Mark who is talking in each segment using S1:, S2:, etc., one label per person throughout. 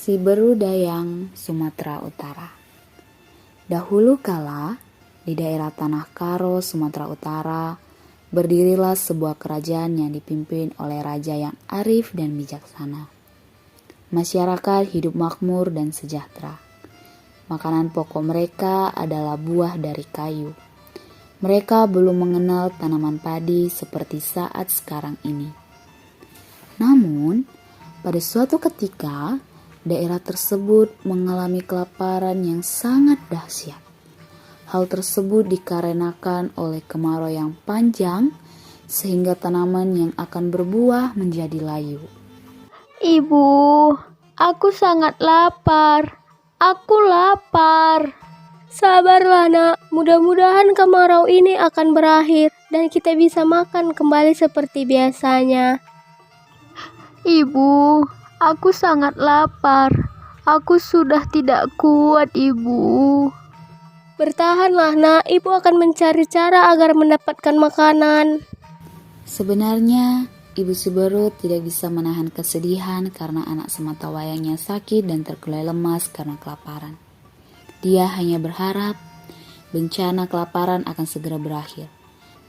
S1: Siberudayang, Sumatera Utara. Dahulu kala, di daerah Tanah Karo, Sumatera Utara, berdirilah sebuah kerajaan yang dipimpin oleh raja yang arif dan bijaksana. Masyarakat hidup makmur dan sejahtera. Makanan pokok mereka adalah buah dari kayu. Mereka belum mengenal tanaman padi seperti saat sekarang ini. Namun, pada suatu ketika, daerah tersebut mengalami kelaparan yang sangat dahsyat. Hal tersebut dikarenakan oleh kemarau yang panjang, sehingga tanaman yang akan berbuah menjadi layu.
S2: Ibu, aku sangat lapar. Aku lapar. Sabarlah nak, mudah-mudahan kemarau ini akan berakhir dan kita bisa makan kembali seperti biasanya. Ibu, aku sangat lapar. Aku sudah tidak kuat, Ibu. Bertahanlah nak, Ibu akan mencari cara agar mendapatkan makanan.
S1: Sebenarnya, Ibu Siberut tidak bisa menahan kesedihan karena anak sematawayangnya sakit dan terkulai lemas karena kelaparan. Dia hanya berharap bencana kelaparan akan segera berakhir.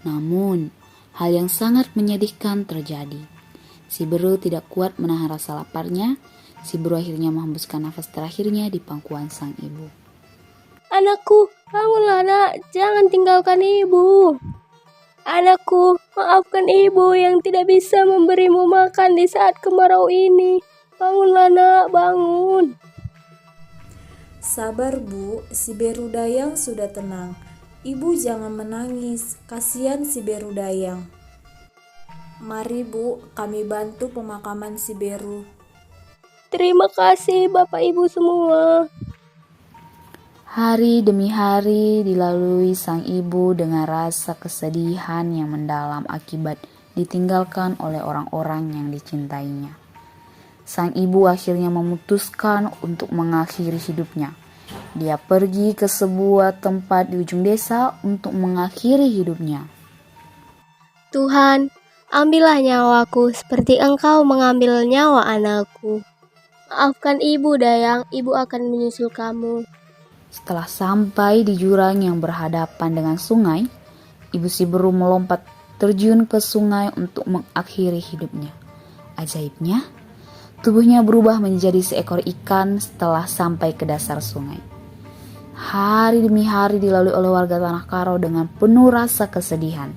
S1: Namun, hal yang sangat menyedihkan terjadi. Siberut tidak kuat menahan rasa laparnya. Siberut akhirnya menghembuskan nafas terakhirnya di pangkuan sang ibu.
S2: Anakku, bangunlah nak, jangan tinggalkan ibu. Anakku, maafkan ibu yang tidak bisa memberimu makan di saat kemarau ini. Bangunlah nak, bangun.
S3: Sabar Bu, si Berudayang sudah tenang. Ibu jangan menangis, kasihan si Berudayang. Mari Bu, kami bantu pemakaman si Beru.
S2: Terima kasih Bapak Ibu semua.
S1: Hari demi hari dilalui sang ibu dengan rasa kesedihan yang mendalam akibat ditinggalkan oleh orang-orang yang dicintainya. Sang ibu akhirnya memutuskan untuk mengakhiri hidupnya. Dia pergi ke sebuah tempat di ujung desa untuk mengakhiri hidupnya.
S2: Tuhan, ambillah nyawaku seperti Engkau mengambil nyawa anakku. Maafkan Ibu Dayang, Ibu akan menyusul kamu.
S1: Setelah sampai di jurang yang berhadapan dengan sungai, Ibu Siberut melompat terjun ke sungai untuk mengakhiri hidupnya. Ajaibnya, tubuhnya berubah menjadi seekor ikan setelah sampai ke dasar sungai. Hari demi hari dilalui oleh warga Tanah Karo dengan penuh rasa kesedihan.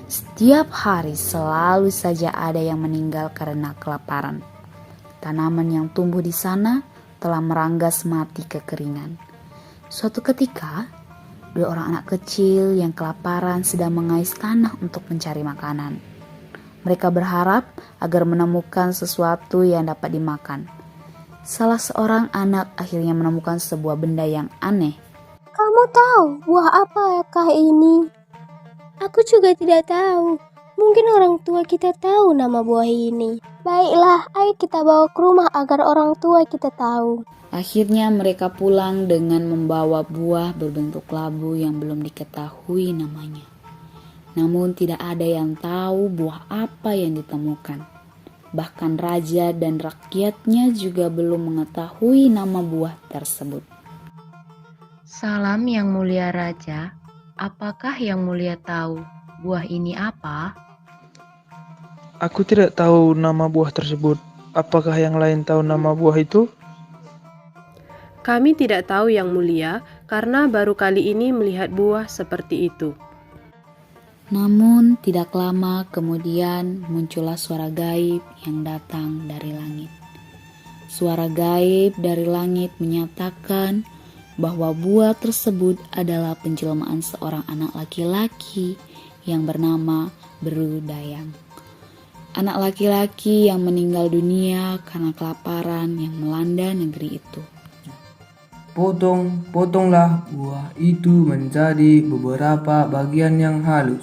S1: Setiap hari selalu saja ada yang meninggal karena kelaparan. Tanaman yang tumbuh di sana telah meranggas mati kekeringan. Suatu ketika, dua orang anak kecil yang kelaparan sedang mengais tanah untuk mencari makanan. Mereka berharap agar menemukan sesuatu yang dapat dimakan. Salah seorang anak akhirnya menemukan sebuah benda yang aneh.
S2: Kamu tahu buah apakah ini? Aku juga tidak tahu. Mungkin orang tua kita tahu nama buah ini. Baiklah, ayo kita bawa ke rumah agar orang tua kita tahu.
S1: Akhirnya mereka pulang dengan membawa buah berbentuk labu yang belum diketahui namanya. Namun tidak ada yang tahu buah apa yang ditemukan. Bahkan raja dan rakyatnya juga belum mengetahui nama buah tersebut.
S4: Salam yang mulia raja, apakah yang mulia tahu buah ini apa?
S5: Aku tidak tahu nama buah tersebut. Apakah yang lain tahu nama buah itu?
S6: Kami tidak tahu yang mulia karena baru kali ini melihat buah seperti itu.
S1: Namun tidak lama kemudian muncullah suara gaib yang datang dari langit. Suara gaib dari langit menyatakan bahwa buah tersebut adalah penjelmaan seorang anak laki-laki yang bernama Berudayang. Anak laki-laki yang meninggal dunia karena kelaparan yang melanda negeri itu.
S7: Potonglah buah itu menjadi beberapa bagian yang halus.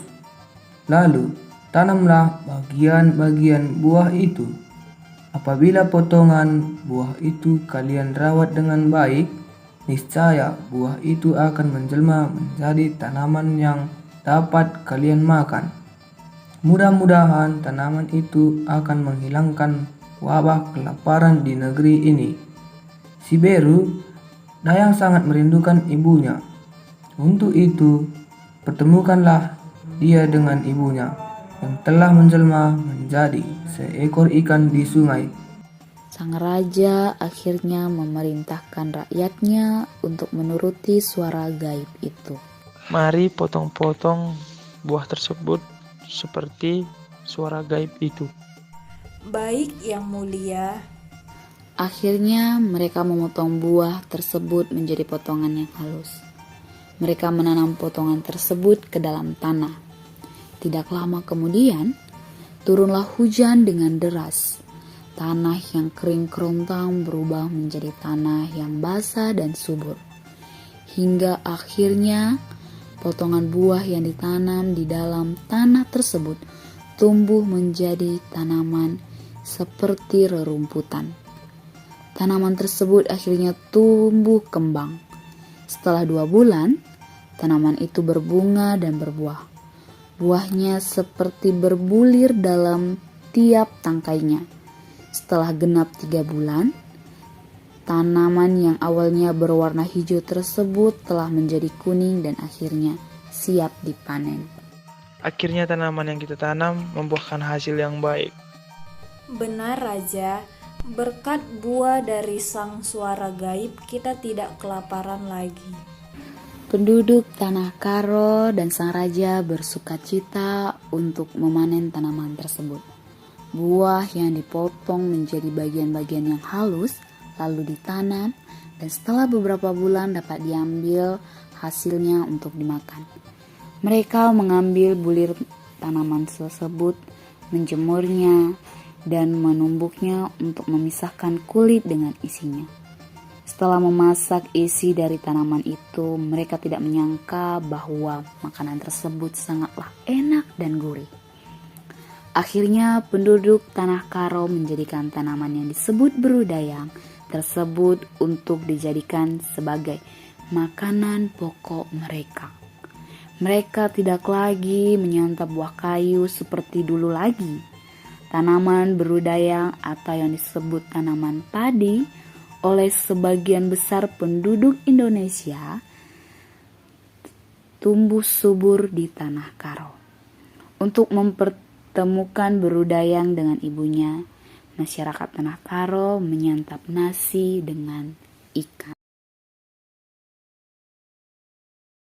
S7: Lalu, tanamlah bagian-bagian buah itu. Apabila potongan buah itu kalian rawat dengan baik, niscaya buah itu akan menjelma menjadi tanaman yang dapat kalian makan. Mudah-mudahan tanaman itu akan menghilangkan wabah kelaparan di negeri ini. Si Beru Dayang sangat merindukan ibunya. Untuk itu, pertemukanlah dia dengan ibunya yang telah menjelma menjadi seekor ikan di sungai.
S1: Sang raja akhirnya memerintahkan rakyatnya untuk menuruti suara gaib itu.
S5: Mari potong-potong buah tersebut seperti suara gaib itu.
S3: Baik, Yang Mulia.
S1: Akhirnya mereka memotong buah tersebut menjadi potongan yang halus. Mereka menanam potongan tersebut ke dalam tanah. Tidak lama kemudian, turunlah hujan dengan deras. Tanah yang kering kerontang berubah menjadi tanah yang basah dan subur. Hingga akhirnya potongan buah yang ditanam di dalam tanah tersebut tumbuh menjadi tanaman seperti rerumputan. Tanaman tersebut akhirnya tumbuh kembang. Setelah 2 bulan, tanaman itu berbunga dan berbuah. Buahnya seperti berbulir dalam tiap tangkainya. Setelah genap 3 bulan, tanaman yang awalnya berwarna hijau tersebut telah menjadi kuning dan akhirnya siap dipanen.
S5: Akhirnya tanaman yang kita tanam membuahkan hasil yang baik.
S3: Benar, Raja. Berkat buah dari sang suara gaib, kita tidak kelaparan lagi.
S1: Penduduk Tanah Karo dan sang raja bersukacita untuk memanen tanaman tersebut. Buah yang dipotong menjadi bagian-bagian yang halus lalu ditanam dan setelah beberapa bulan dapat diambil hasilnya untuk dimakan. Mereka mengambil bulir tanaman tersebut, menjemurnya, dan menumbuknya untuk memisahkan kulit dengan isinya. Setelah memasak isi dari tanaman itu, mereka tidak menyangka bahwa makanan tersebut sangatlah enak dan gurih. Akhirnya penduduk Tanah Karo menjadikan tanaman yang disebut berudayang tersebut untuk dijadikan sebagai makanan pokok mereka. Mereka tidak lagi menyantap buah kayu seperti dulu lagi. Tanaman berudayang atau yang disebut tanaman padi oleh sebagian besar penduduk Indonesia tumbuh subur di Tanah Karo. Untuk mempertemukan berudayang dengan ibunya, masyarakat Tanah Karo menyantap nasi dengan ikan.